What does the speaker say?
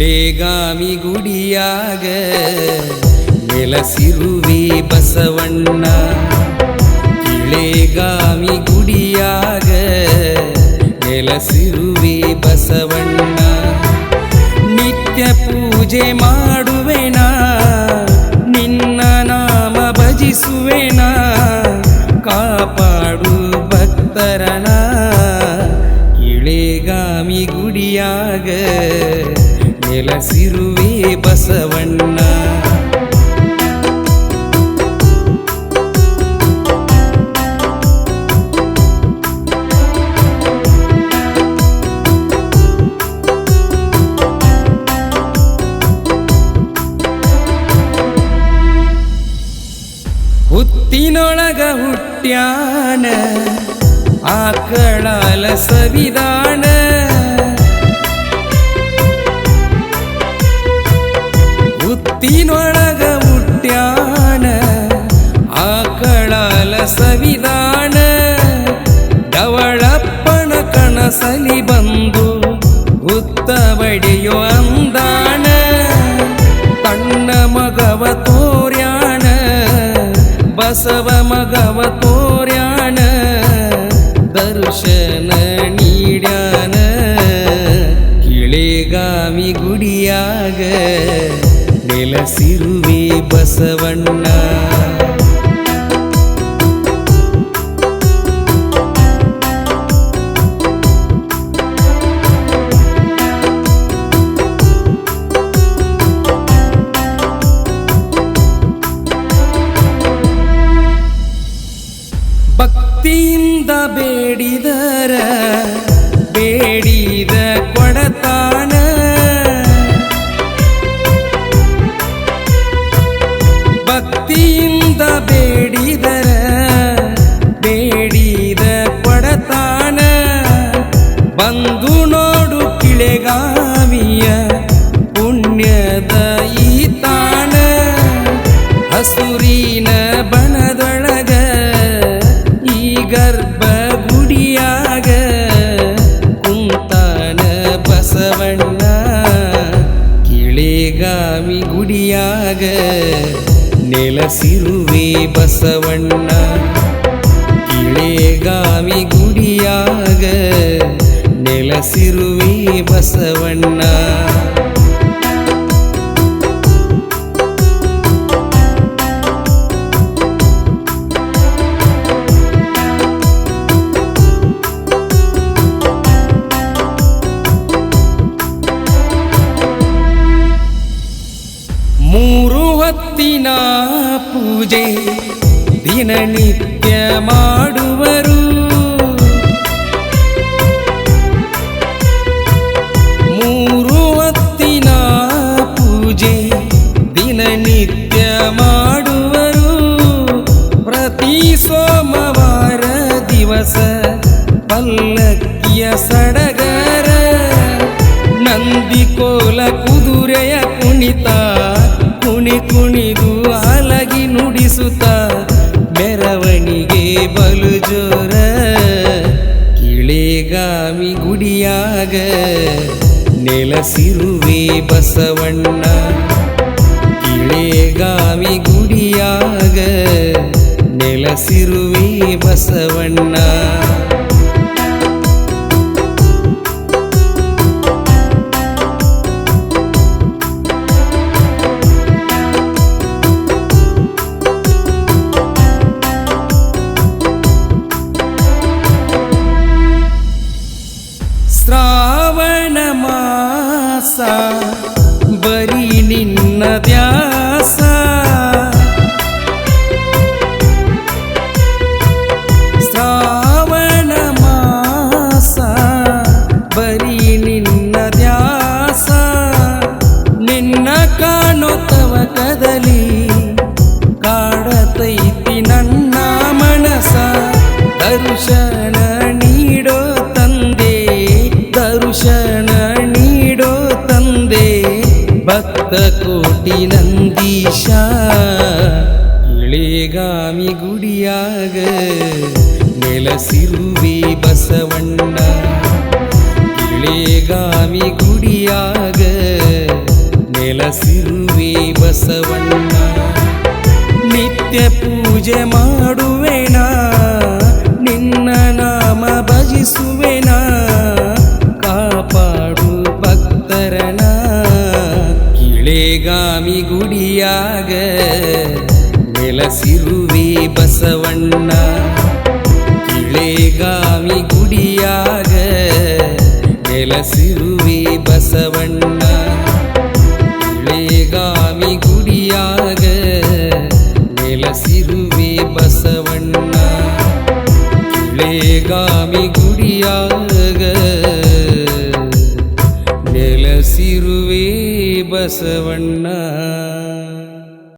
ಇಳೆಗಾಮಿ ಗುಡಿಯಾಗ ನೆಲಸಿರುವೆ ಬಸವಣ್ಣ. ಇಳೆಗಾಮಿ ಗುಡಿಯಾಗ ನೆಲಸಿರುವೆ ಬಸವಣ್ಣ. ನಿತ್ಯ ಪೂಜೆ ಮಾಡುವೆನಾ, ನಿನ್ನ ನಾಮ ಭಜಿಸುವೆನ, ಕಾಪಾಡು ಭಕ್ತರನ. ಇಳೆಗಾಮಿ ಗುಡಿಯಾಗ ನೆಲಸಿರುವೆ ಬಸವಣ್ಣ. ಹುತ್ತಿನೊಳಗ ಹುಟ್ಟ್ಯಾನ ಆಕಳಾಲ ಸವಿದಾನ. ಹುತ್ತಿನೊಳಗ ಹುಟ್ಟ್ಯಾನ ಆಕಳಾಲ ಸವಿದಾನ. ಡವಳಪ್ಪನ ಕನಸಲಿ ಬಂದು ಹುತ್ತ ಬಡಿಯೋ ಅಂದಾನ. ತನ್ನ ಮಗವ ತೋರ್ಯಾಣ ಬಸವ ಮಗವ ತೋರ್ಯಾಣ, ದರ್ಶನ ನೀಡ್ಯಾನ. ಇಳೆಗಾಮಿ ಗುಡಿಯಾಗ ನೆಲಸಿರುವೆ ಬಸವಣ್ಣ. ಭಕ್ತಿಯಿಂದ ಬೇಡಿದರ ಬೇಡಿದ ಕೊಡತಾನ. ಭಕ್ತಿಯಿಂದ ಬೇಡಿದರ ಬೇಡಿದ ಕೊಡತಾನ. ಬಂದು ನೋಡು ಇಳೆಗಾಮಿಯ ಪುಣ್ಯದ ಈತಾನ. ಹಸುರಿನ ಬನದೊಳಗ ಗರ್ಭ ಗುಡಿಯಾಗ ಕುಂತಾನ ಬಸವಣ್ಣ. ಇಳೆಗಾಮಿ ಗುಡಿಯಾಗ ನೆಲಸಿರುವೆ ಬಸವಣ್ಣ. ಇಳೆಗಾಮಿ ಗುಡಿಯಾಗ ನೆಲಸಿರುವೆ ಬಸವಣ್ಣ. ಮೂರು ಹೊತ್ತಿನ ಪೂಜೆ ದಿನನಿತ್ಯ ಮಾಡುವರು. ಮೂರು ಹೊತ್ತಿನ ಪೂಜೆ ದಿನನಿತ್ಯ ಮಾಡುವರು. ಪ್ರತಿ ಸೋಮವಾರ ದಿವಸ ಪಲ್ಲಕ್ಕಿಯ ಸಡಗರ. ನಂದಿಕೋಲ ಕುದುರೆಯ ಕುಣಿತ ಕುಣಿ ಕುಣಿದು ಅಲಗಿ ನುಡಿಸುತ್ತ ಮೆರವಣಿಗೆ ಬಲು ಜೋರ. ಇಳೆಗಾಮಿ ಗುಡಿಯಾಗ ನೆಲಸಿರುವೆ ಬಸವಣ್ಣ. ಇಳೆಗಾಮಿ ಗುಡಿಯಾಗ ನೆಲಸಿರುವೆ ಬಸವಣ್ಣ. ಶ್ರಾವಣ ಮಾಸ ಬರೀ ನಿನ್ನ ದ್ಯಾಸ. ಶ್ರಾವಣ ಮಾಸ ಬರೀ ನಿನ್ನ ದ್ಯಾಸ. ನಿನ್ನ ಕಾಣೋ ತವಕದಲ್ಲಿ ಕಾಡತೈತಿ ನನ್ನ ಮನಸ. ದರ್ಶನ ನೀಡೋ ತಂದೆ, ದರ್ಶನ ನೀಡೋ ತಂದೆ, ಭಕ್ತ ಕೋಟಿ ನಂದೀಶ. ಇಳೆಗಾಮಿ ಗುಡಿಯಾಗ ನೆಲಸಿರುವೆ ಬಸವಣ್ಣ. ಇಳೆಗಾಮಿ ಗುಡಿಯಾಗ ನೆಲಸಿರುವೆ ಬಸವಣ್ಣ. ನಿತ್ಯ ಪೂಜೆ ಮಾಡುವೆನಾ, ನಿನ್ನ ನಾಮ ಭಜಿಸುವೆನಾ, ಕಾಪಾಡು ಭಕ್ತರನ. ಕಿಳೆಗಾಮಿ ಗುಡಿಯಾಗ ನೆಲಸಿರುವೆ ಬಸವಣ್ಣ. ಕಿಳೆಗಾಮಿ ಗುಡಿಯಾಗ ನೆಲಸಿರುವೆ ಬಸವಣ್ಣ. ಕಿಳೆಗಾಮಿ ಗುಡಿಯಾಗ ನೆಲಸಿರುವೆ ಬಸವಣ್ಣ. ಕಿಳೆಗಾಮಿ ಗುಡಿಯಾಗ ನೆಲಸಿರುವೆ ಬಸವಣ್ಣ.